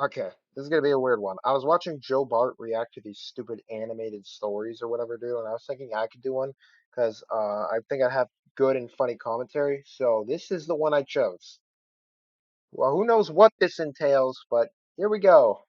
Okay, this is gonna be a weird one. I was watching Joe Bart react to these stupid animated stories or whatever, dude, and I was thinking I could do one because I think I have good and funny commentary. So this is the one I chose. Well, who knows what this entails, but here we go.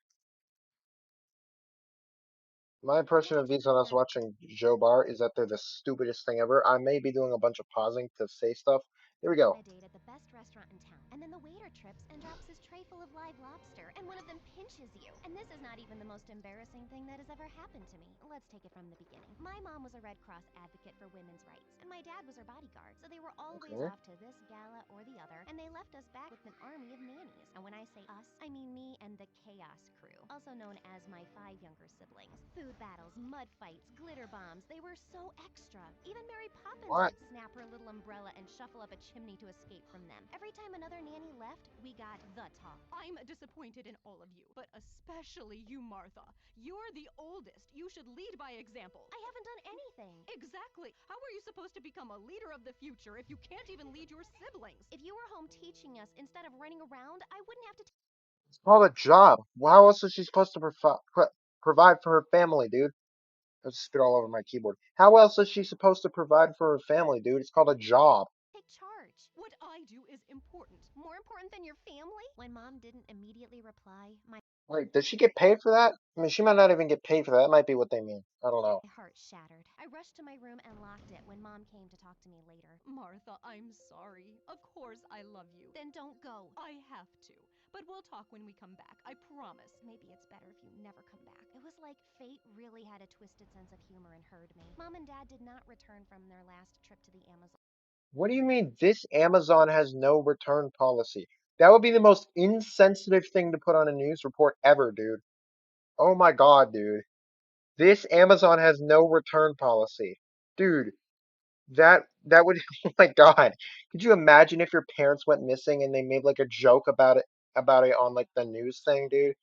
My impression of these when I was watching Joe Bart is that they're the stupidest thing ever. I may be doing a bunch of pausing to say stuff. Here we On go. a date at the best restaurant in town, and then the waiter trips and drops his tray full of live lobster, and one of them pinches you. And this is not even the most embarrassing thing that has ever happened to me. Let's take it from the beginning. My mom was a Red Cross advocate for women's rights, and my dad was her bodyguard, so they were always Okay. off to this gala or the other, and they left us back with an army of nannies. And when I say us, I mean me and the Chaos Crew, also known as my 5 younger siblings. Food battles, mud fights, glitter bombs, they were so extra. Even Mary Poppins What? would snap her little umbrella and shuffle up a chimney to escape from them. Every time another nanny left, we got the talk. I'm disappointed in all of you, but especially you, Martha. You're the oldest. You should lead by example. I haven't done anything. Exactly. How are you supposed to become a leader of the future if you can't even lead your siblings? If you were home teaching us instead of running around, I wouldn't have to. It's called a job. How else is she supposed to provide for her family, dude? I just spit all over my keyboard. How else is she supposed to provide for her family, dude? It's called a job. Take charge. What I do is important. More important than your family? When mom didn't immediately reply, my Wait, does she get paid for that? I mean, she might not even get paid for that. That might be what they mean. I don't know. heart shattered. I rushed to my room and locked it when mom came to talk to me later. Martha, I'm sorry. Of course I love you. Then don't go. I have to. But we'll talk when we come back. I promise. Maybe it's better if you never come back. It was like fate really had a twisted sense of humor and heard me. Mom and dad did not return from their last trip to the Amazon. What do you mean this Amazon has no return policy? That would be the most insensitive thing to put on a news report ever, dude. Oh my God, dude. This Amazon has no return policy. Dude, that would oh my God. Could you imagine if your parents went missing and they made like a joke about it on like the news thing, dude?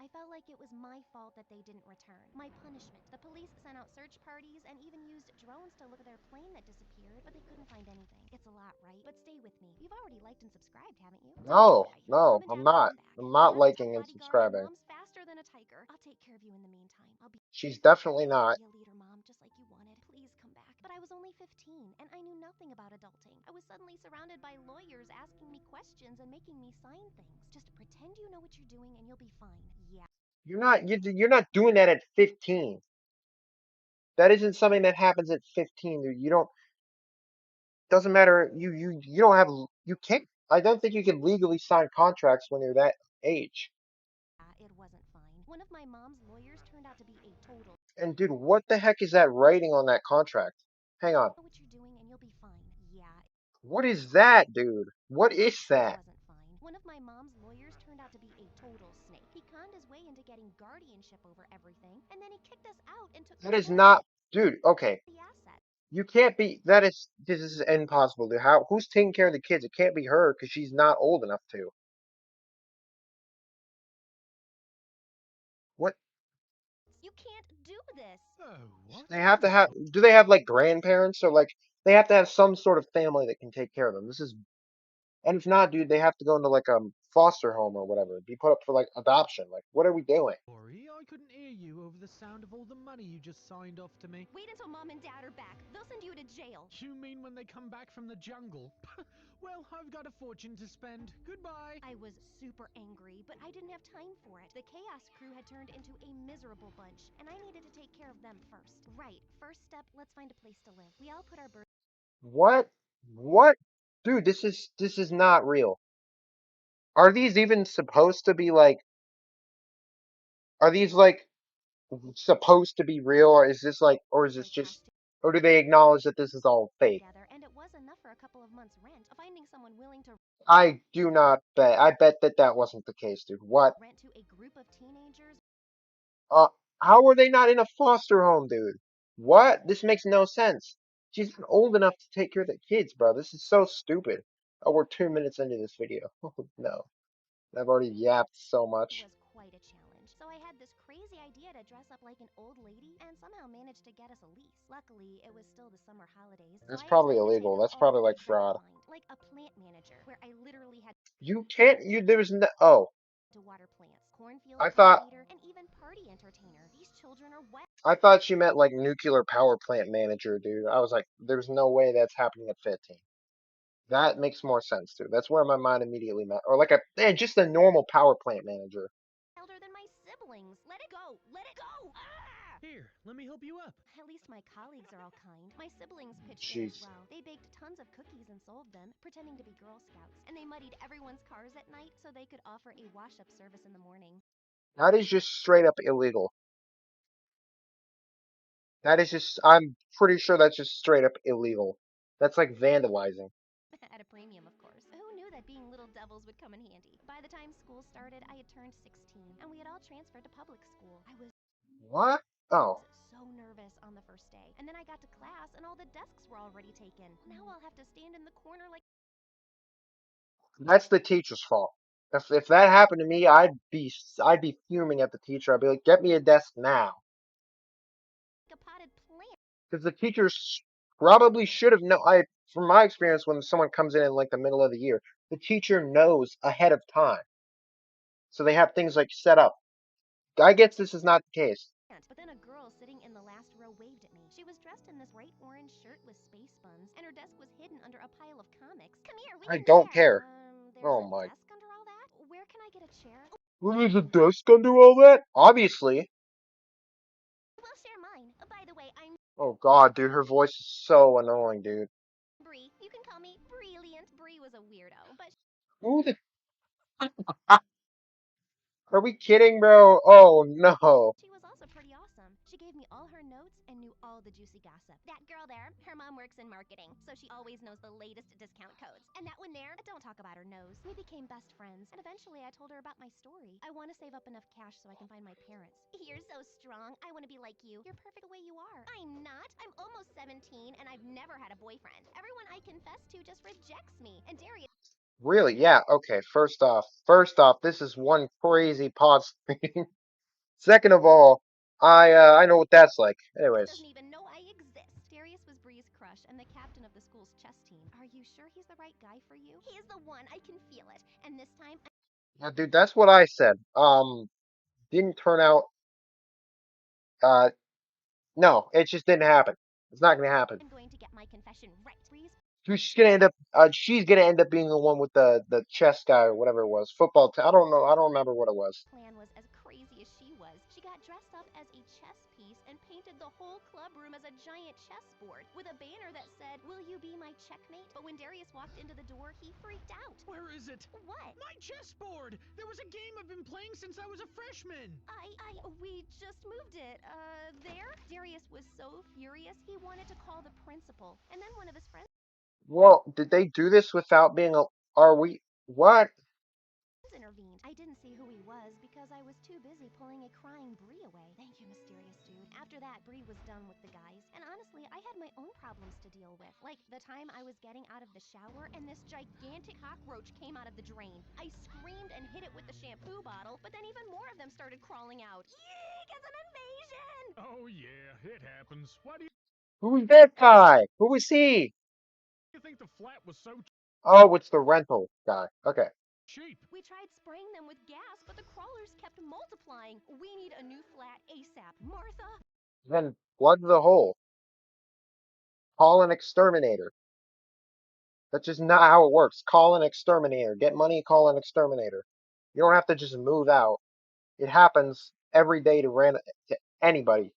I felt like it was my fault that they didn't return. My punishment. The police sent out search parties and even used drones to look for their plane that disappeared, but they couldn't find anything. It's a lot, right? But stay with me. You've already liked and subscribed, haven't you? Don't No, cry. no, Mom and I'm dad will not. come back. I'm not Dad's a tough liking and bodyguard and subscribing. mom's faster than a tiger. I'll take care of you in the meantime. I'll She's definitely not. be a leader, Mom, just like you wanted. Please come back. But I was only 15, and I knew nothing about adulting. I was suddenly surrounded by lawyers asking me questions and making me sign things. Just pretend you know what you're doing and you'll be fine. Yeah. You're not doing that at 15. That isn't something that happens at 15, dude. You don't doesn't matter. You don't have you can't. I don't think you can legally sign contracts when you're that age. It wasn't fine. One of my mom's lawyers turned out to be a total. And dude, what the heck is that writing on that contract? Hang on. Know what you're doing and you'll be fine. Yeah, What is that, dude? What is it that? wasn't fine. One of my mom's lawyers turned out to be a total snake. He conned his way into getting guardianship over everything, and then he kicked us out and took That is control of not, dude. Okay, the assets. you can't be. That is this is impossible, dude. How? Who's taking care of the kids? It can't be her because she's not old enough to. What? You can't do this. Oh, what? They have to have. Do they have like grandparents or like they have to have some sort of family that can take care of them? This is. And if not, dude, they have to go into like a foster home or whatever, be put up for like adoption. Like, what are we doing? Sorry, I couldn't hear you over the sound of all the money you just signed off to me. Wait until mom and dad are back. They'll send you to jail. You mean when they come back from the jungle? Well, I've got a fortune to spend. Goodbye. I was super angry, but I didn't have time for it. The Chaos Crew had turned into a miserable bunch, and I needed to take care of them first. Right, first step, let's find a place to live. We all put our birth. What? What? Dude, this is not real. Are these even supposed to be like? Are these like supposed to be real, or is this like, or is this just, or do they acknowledge that this is all fake? Together, and it was enough for a couple of months' rent. Finding someone willing to I do not bet. I bet that that wasn't the case, dude. What? rent to a group of teenagers. Uh, how are they not in a foster home, dude? What? This makes no sense. She's not old enough to take care of the kids, bro. This is so stupid. Oh, we're 2 minutes into this video. Oh, no. I've already yapped so much. Was quite a challenge. So I had this crazy idea to dress up like an old lady and somehow managed to get us a lease. Luckily, it was still the summer holidays, so That's I had probably time to illegal. try out That's all probably the like gigs I could fraud. find, like a plant manager, where I literally had You can't, there's no, oh. to water plants, cornfield I thought coordinator, and even party entertainer. These children are wet. I thought she meant like nuclear power plant manager, dude. I was like, there's no way that's happening at 15. That makes more sense, dude. That's where my mind immediately went. Or like just a normal power plant manager. Elder than my siblings. Let it go. Let it go. Ah! Here, let me help you up. At least my colleagues are all kind. My siblings pitched in as Jeez. well. They baked tons of cookies and sold them, pretending to be Girl Scouts. And they muddied everyone's cars at night so they could offer a wash-up service in the morning. That is just straight up illegal. That is just, I'm pretty sure that's just straight up illegal. That's like vandalizing. At a premium, of course. Who knew that being little devils would come in handy? By the time school started, I had turned 16, and we had all transferred to public school. I was What? Oh, so nervous on the first day. And then I got to class, and all the desks were already taken. Now I'll have to stand in the corner like that's the teacher's fault. If that happened to me, I'd be fuming at the teacher. I'd be like, get me a desk now. a potted plant. Because the teachers probably should have known. From my experience, when someone comes in like the middle of the year, the teacher knows ahead of time, so they have things like set up. I guess this is not the case. But then a girl sitting in the last row waved at me. She was dressed in this bright orange shirt with space buns, and her desk was hidden under a pile of comics. Come here, we I can don't share. care. There's Oh a my. desk under all that? Where can I get a chair? There's a desk under all that? Obviously. We'll share mine. By the way, I'm Oh god, dude, her voice is so annoying, dude. Bree. You can call me Brilliant. Bree was a weirdo, but Who the? Are we kidding, bro? Oh no. she was also pretty awesome. She gave me all her notes and knew all the juicy gossip. That girl there, her mom works in marketing, so she always knows the latest discount codes. And that one there, don't talk about her nose. We became best friends, and eventually I told her about my story. I want to save up enough cash so I can find my parents. You're so strong. I want to be like you. You're perfect the way you are. I'm not. I'm almost 17, and I've never had a boyfriend. Everyone I confess to just rejects me. And Darius Really? Yeah, okay. First off, this is one crazy pod screen. Second of all, I know what that's like. doesn't Anyways. even know I exist. Darius was Bree's crush and the captain of the school's chess team. Are you sure he's the right guy for you? He is the one. I can feel it. And this time, Yeah, dude, that's what I said. Didn't turn out uh no, it just didn't happen. It's not gonna happen. I'm going to get my confession right. Bree's She's gonna end up being the one with the chess guy or whatever it was. I don't know. I don't remember what it was. plan was as crazy as she was. She got dressed up as a chess piece and painted the whole club room as a giant chessboard with a banner that said, "Will you be my checkmate?" But when Darius walked into the door, he freaked out. Where is it? What? My chessboard! There was a game I've been playing since I was a freshman! We just moved it. There? Darius was so furious, he wanted to call the principal. And then one of his friends Well, did they do this without being a? Are we? What? intervened. I didn't see who he was because I was too busy pulling a crying Bree away. Thank you, mysterious dude. After that, Bree was done with the guys. And honestly, I had my own problems to deal with. Like the time I was getting out of the shower and this gigantic cockroach came out of the drain. I screamed and hit it with the shampoo bottle, but then even more of them started crawling out. Eek! It's an invasion! Oh yeah, it happens. Why do Who is that guy? Who is he? you think the flat was so Oh, it's the rental guy. Okay. cheap? We tried spraying them with gas, but the crawlers kept multiplying. We need a new flat ASAP. Martha? Then plug the hole. Call an exterminator. That's just not how it works. Call an exterminator. Get money, call an exterminator. You don't have to just move out. It happens every day to anybody.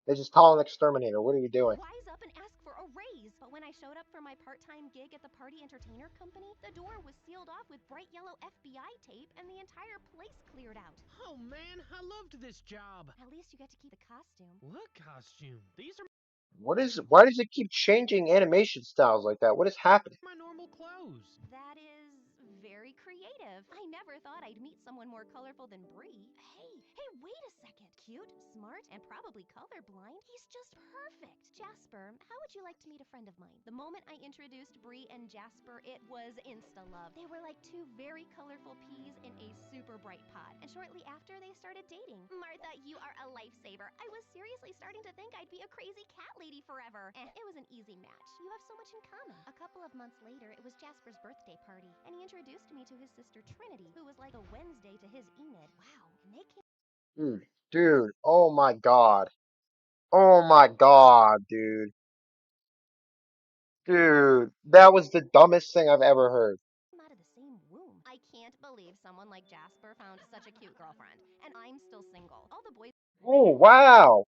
They just call an exterminator. What are you doing? Wise up and ask for a raise. But when I showed up for my part-time gig at the party entertainer company, the door was sealed off with bright yellow FBI tape and the entire place cleared out. Oh man, I loved this job. At least you get to keep the costume. What costume? These are Why does it keep changing animation styles like that? What is happening? my normal clothes. That is very creative. I never thought I'd meet someone more colorful than Bree. Hey, wait a second. Cute, smart, and probably colorblind. He's just perfect. Jasper, how would you like to meet a friend of mine? The moment I introduced Bree and Jasper, it was insta-love. They were like two very colorful peas in a super super bright pod, and shortly after they started dating. Martha, you are a lifesaver. I was seriously starting to think I'd be a crazy cat lady forever. And it was an easy match. You have so much in common. A couple of months later, it was Jasper's birthday party, and he introduced me to his sister Trinity, who was like a Wednesday to his Enid. Wow. And they came Dude, oh my god. Oh my god, dude. Dude, that was the dumbest thing I've ever heard. out of the same womb. I can't believe someone like Jasper found such a cute girlfriend, and I'm still single. All the boys Oh, wow.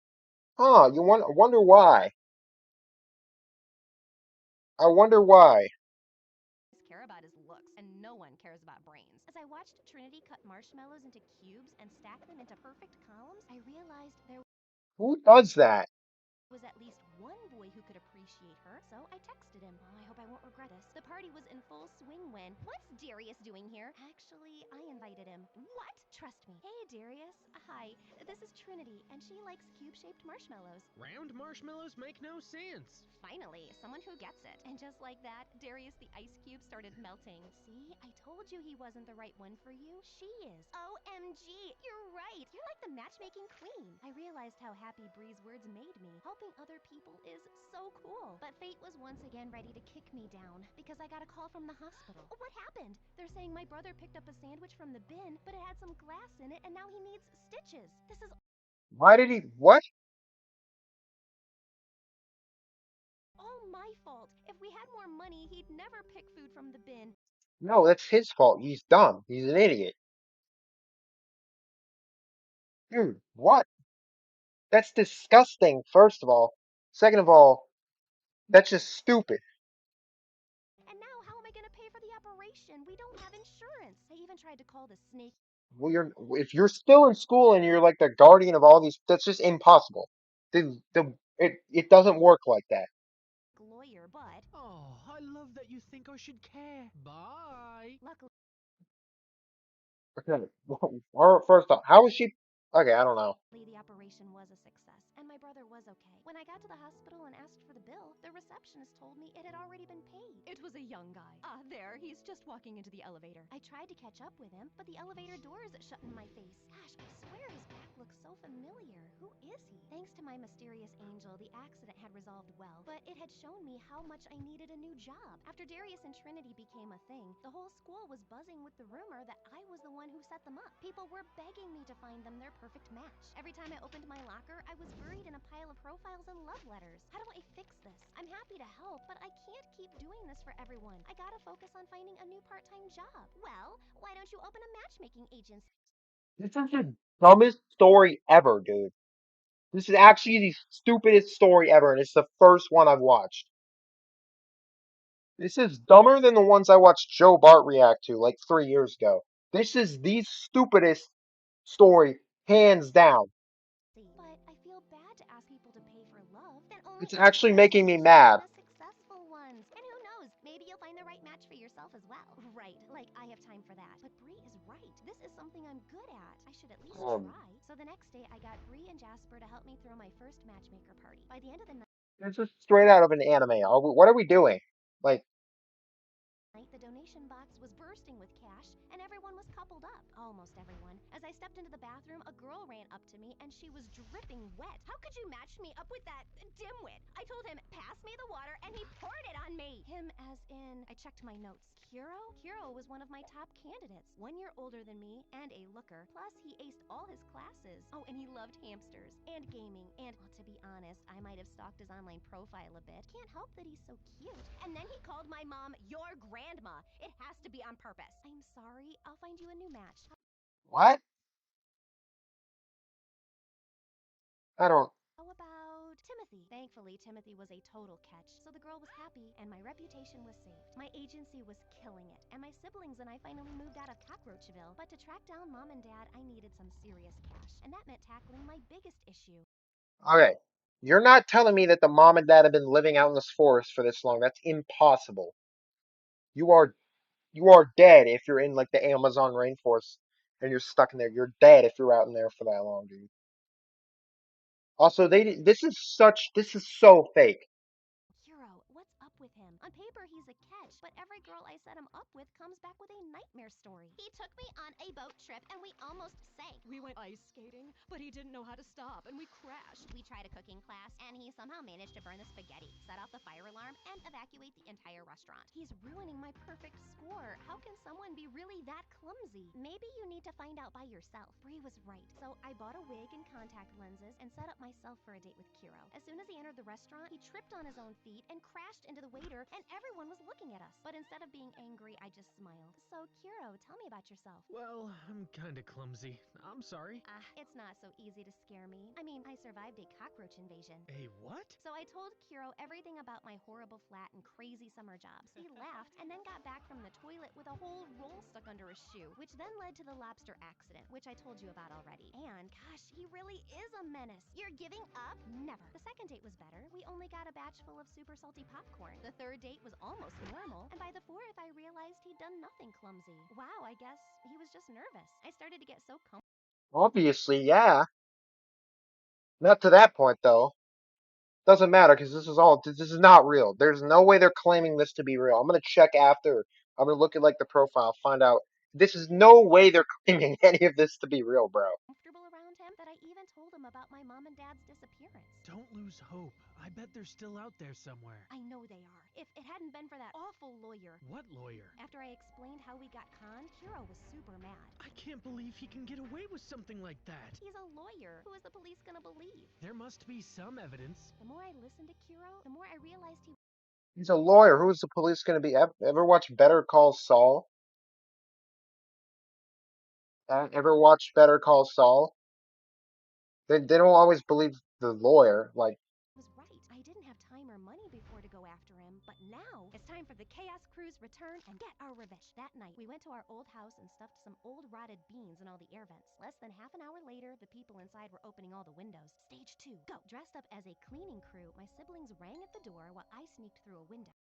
Huh, wonder why. I wonder why. care about his looks, and no one cares about brains. As I watched Trinity cut marshmallows into cubes and stack them into perfect columns, I realized there Who does that? was at least one boy who could appreciate her, so I texted him. Oh, I hope I won't regret this. The party was in full swing when, what's Darius doing here? Actually, I invited him. What? Trust me. Hey, Darius. Hi, this is Trinity, and she likes cube-shaped marshmallows. Round marshmallows make no sense. Finally, someone who gets it. And just like that, Darius the ice cube started melting. See, I told you he wasn't the right one for you. She is. OMG, you're right. You're like the matchmaking queen. I realized how happy Bree's words made me. Helping other people is so cool. But fate was once again ready to kick me down because I got a call from the hospital. What happened? They're saying my brother picked up a sandwich from the bin, but it had some glass in it and now he needs stitches. This is Why did he, what? all my fault. If we had more money, he'd never pick food from the bin. No, that's his fault. He's dumb. He's an idiot. Dude, what? That's disgusting, first of all. Second of all, that's just stupid. And now, how am I going to pay for the operation? We don't have insurance. I even tried to call the snake Well, if you're still in school and you're like the guardian of all these, that's just impossible. It doesn't work like that. lawyer, but Oh, I love that you think I should care. Bye. luckily Okay. Or first off, how is she? Okay, I don't know. the operation was a success, and my brother was okay. When I got to the hospital and asked for the bill, the receptionist told me it had already been paid. It was a young guy. Ah, there, he's just walking into the elevator. I tried to catch up with him, but the elevator doors shut in my face. Gosh, I swear his back looks so familiar. Who is he? Thanks to my mysterious angel, the accident had resolved well, but it had shown me how much I needed a new job. After Darius and Trinity became a thing, the whole school was buzzing with the rumor that I was the one who set them up. People were begging me to find them their perfect match. Every time I opened my locker, I was buried in a pile of profiles and love letters. How do I fix this? I'm happy to help, but I can't keep doing this for everyone. I gotta focus on finding a new part-time job. Well, why don't you open a matchmaking agency? This is the dumbest story ever, dude. This is actually the stupidest story ever, and it's the first one I've watched. This is dumber than the ones I watched Joe Bart react to like 3 years ago. This is the stupidest story, hands down. But I feel bad to ask people to pay for love. Then only It's ask actually them making if me they should mad. find the successful ones. And who knows, maybe you'll find the right match for yourself as well. Right, like I have time for that. But Bree is right. This is something I'm good at. I should at least Um, try. So the next day, I got Bree and Jasper to help me throw my first matchmaker party. By the end of the this is straight out of an anime. What are we doing? Like, night, the donation box was bursting with cash, and everyone was coupled up. Almost everyone. As I stepped into the bathroom, a girl ran up to me, and she was dripping wet. How could you match me up with that dimwit? I told him, pass me the water, and he poured it on me. Him as in, I checked my notes. Kuro? Kuro was one of my top candidates. 1 year older than me, and a looker. Plus, he aced all his classes. Oh, and he loved hamsters, and gaming, and, well, to be honest, I might have stalked his online profile a bit. Can't help that he's so cute. And then he called my mom your grandma. It has to be on purpose. I'm sorry. I'll find you a new match. what? I don't. How about Timothy? Thankfully, Timothy was a total catch, so the girl was happy and my reputation was saved. My agency was killing it, and my siblings and I finally moved out of Cockroachville. But to track down mom and dad, I needed some serious cash, and that meant tackling my biggest issue. Okay. You're not telling me that the mom and dad have been living out in this forest for this long. That's impossible. You are you are dead if you're in like the Amazon rainforest and you're stuck in there. You're dead if you're out in there for that long, dude. Also, this is so fake. Hero, what's up with him? On paper, he's a catch, but every girl I set him up with comes back with a nightmare story. He took me on a boat trip and we almost sank. We went ice skating, but he didn't know how to stop and we crashed. We tried a cooking class and he somehow managed to burn the spaghetti, set off the fire alarm, and evacuate the entire restaurant. He's ruining my perfect score. How can someone be really that clumsy? Maybe you need to find out by yourself. Bree was right. So I bought a wig and contact lenses and set up myself for a date with Kiro. As soon as he entered the restaurant, he tripped on his own feet and crashed into the waiter, and everyone was looking at us. But instead of being angry, I just smiled. So, Kiro, tell me about yourself. Well, I'm kinda clumsy. I'm sorry. It's not so easy to scare me. I mean, I survived a cockroach invasion. A what? So I told Kiro everything about my horrible flat and crazy summer jobs. He laughed and then got back from the toilet with a whole roll stuck under his shoe, which then led to the lobster accident, which I told you about already. And gosh, he really is a menace. You're giving up? Never. The second date was better. We only got a batch full of super salty popcorn. The third date was almost normal, and by the fourth, I realized he'd done nothing clumsy. Wow, I guess he was just nervous. I started to get so comfortable. Obviously, yeah. Not to that point though. Doesn't matter because this is not real. There's no way they're claiming this to be real. I'm gonna check after. I'm gonna look at like the profile, find out. This is no way they're claiming any of this to be real, bro. Around him that I even told him about my mom and dad's disappearance. Don't lose hope. I bet they're still out there somewhere. I know they are. If it hadn't been for that awful lawyer. What lawyer? After I explained how we got conned, Kiro was super mad. I can't believe he can get away with something like that. He's a lawyer. Who is the police gonna believe? There must be some evidence. The more I listened to Kiro, the more I realized He's a lawyer. Who is the police gonna be? Ever watch Better Call Saul? Ever watch Better Call Saul? They don't always believe the lawyer. Like, was right. I didn't have time or money before to go after him, but now it's time for the Chaos Crew's return and get our revenge. That night, we went to our old house and stuffed some old rotted beans in all the air vents. Less than half an hour later, the people inside were opening all the windows. Stage 2, go! Dressed up as a cleaning crew, my siblings rang at the door while I sneaked through a window.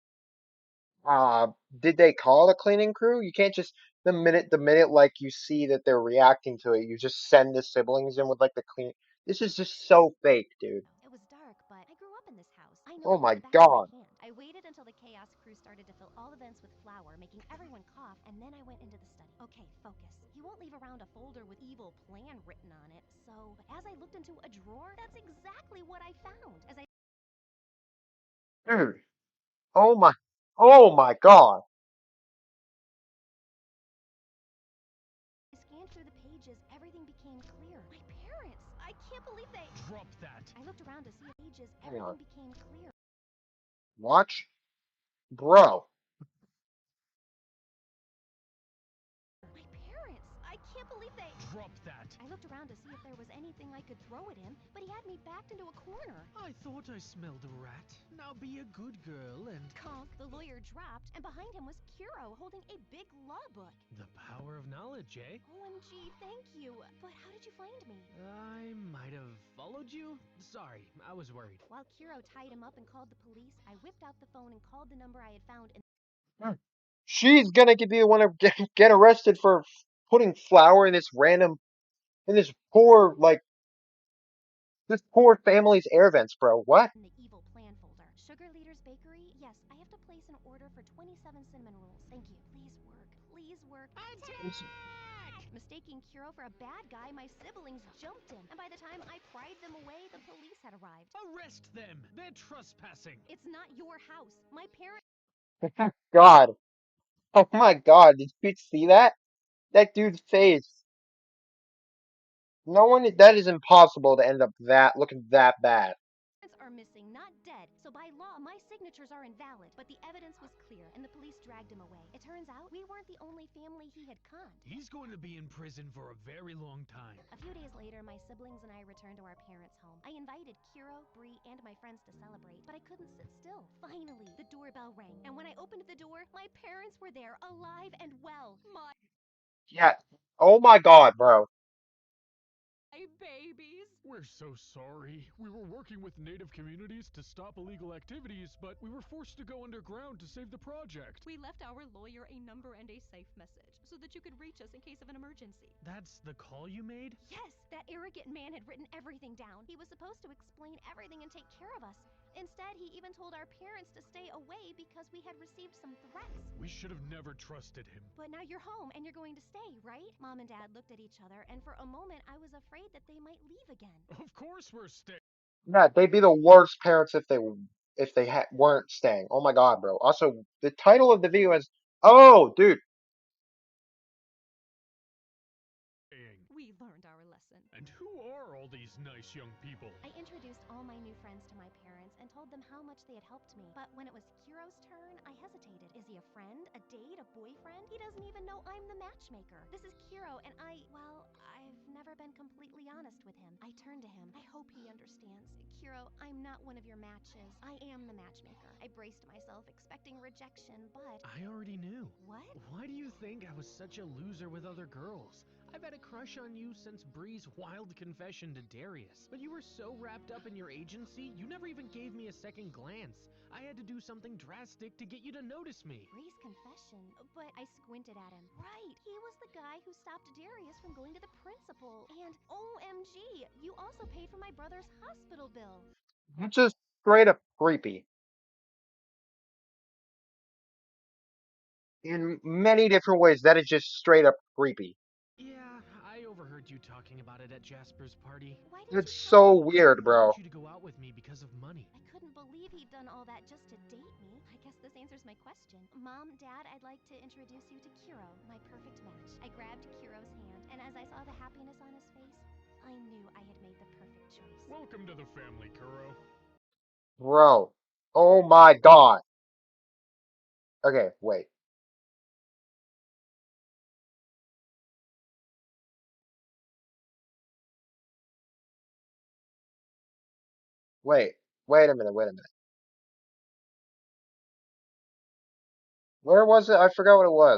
uh, did they call a cleaning crew? You can't just the minute like you see that they're reacting to it, you just send the siblings in with like the clean. This is just so fake, dude. It was dark, but I grew up in this house. I know Oh it like my the back of my god. hand. I waited until the Chaos Crew started to fill all the vents with flour, making everyone cough, and then I went into the study. Okay, focus. You won't leave around a folder with evil plan written on it, but as I looked into a drawer, that's exactly what I found. As I Dude. Oh my. Oh my god. scanned through the pages, everything became clear. My parents! I can't believe they... Drop that. I looked around to see pages, Hang on. everything became clear. Watch. Bro. My parents! I can't believe they... Drop that. I looked around to see if there was anything I could throw at him, but he had me backed into a corner. I thought I smelled a rat. Now be a good girl and... Conk, the lawyer, dropped, and behind him was Kiro holding a big law book. The power of knowledge, eh? OMG, thank you. But how did you find me? I might have followed you? Sorry, I was worried. While Kiro tied him up and called the police, I whipped out the phone and called the number I had found in... She's gonna be the one to get arrested for putting flour in this poor, like, this poor family's air vents, bro. What? the evil plan folder. Sugar Leader's Bakery? Yes, I have to place an order for 27 cinnamon rolls. Thank you. Please work. Please work. Mistaking Kiro for a bad guy, my siblings jumped him, and by the time I pried them away, the police had arrived. Arrest them! They're trespassing! It's not your house. My parents... God. Oh my god. Did you see that? That dude's face. No one. That is impossible to end up looking that bad. are missing, not dead. So by law, my signatures are invalid. But the evidence was clear, and the police dragged him away. It turns out we weren't the only family he had conned. He's going to be in prison for a very long time. A few days later, my siblings and I returned to our parents' home. I invited Kiro, Bree, and my friends to celebrate, but I couldn't sit still. Finally, the doorbell rang, and when I opened the door, my parents were there, alive and well. My Yeah. Oh my god, bro. babies. We're so sorry. We were working with native communities to stop illegal activities, but we were forced to go underground to save the project. We left our lawyer a number and a safe message so that you could reach us in case of an emergency. That's the call you made? Yes, that arrogant man had written everything down. He was supposed to explain everything and take care of us. Instead, he even told our parents to stay away because we had received some threats. We should have never trusted him. But now you're home and you're going to stay, right? Mom and Dad looked at each other, and for a moment I was afraid that they might leave again. Of course we're staying. Yeah, they'd be the worst parents if they weren't staying. Oh my God, bro. Also, the title of the video is, oh, dude. We learned our lesson. And who are all these nice young people? I introduced all my new friends to my parents and told them how much they had helped me. But when it was Kiro's turn, I hesitated. Is he a friend, a date, a boyfriend? He doesn't even know I'm the matchmaker. This is Kiro, and well, I've never been completely honest with him. I turned to him. I hope he understands. Kiro, I'm not one of your matches. I am the matchmaker. I braced myself, expecting rejection, but... I already knew. What? Why do you think I was such a loser with other girls? I've had a crush on you since Bree's wild confession to Darius. But you were so wrapped up in your agency, you never even gave me a second glance. I had to do something drastic to get you to notice me. Bree's confession, but I squinted at him. Right, he was the guy who stopped Darius from going to the principal. And OMG, you also paid for my brother's hospital bill. That's just straight up creepy. In many different ways, that is just straight up creepy. Yeah, I overheard you talking about it at Jasper's party. Why did It's you tell so me? weird, I bro. want you to go out with me because of money. I couldn't believe he'd done all that just to date me. I guess this answers my question. Mom, Dad, I'd like to introduce you to Kiro, my perfect match. I grabbed Kiro's hand, and as I saw the happiness on his face, I knew I had made the perfect choice. Welcome to the family, Kuro. Bro. Oh my God. Okay, wait. Wait. Wait a minute, wait a minute. Where was it? I forgot what it was.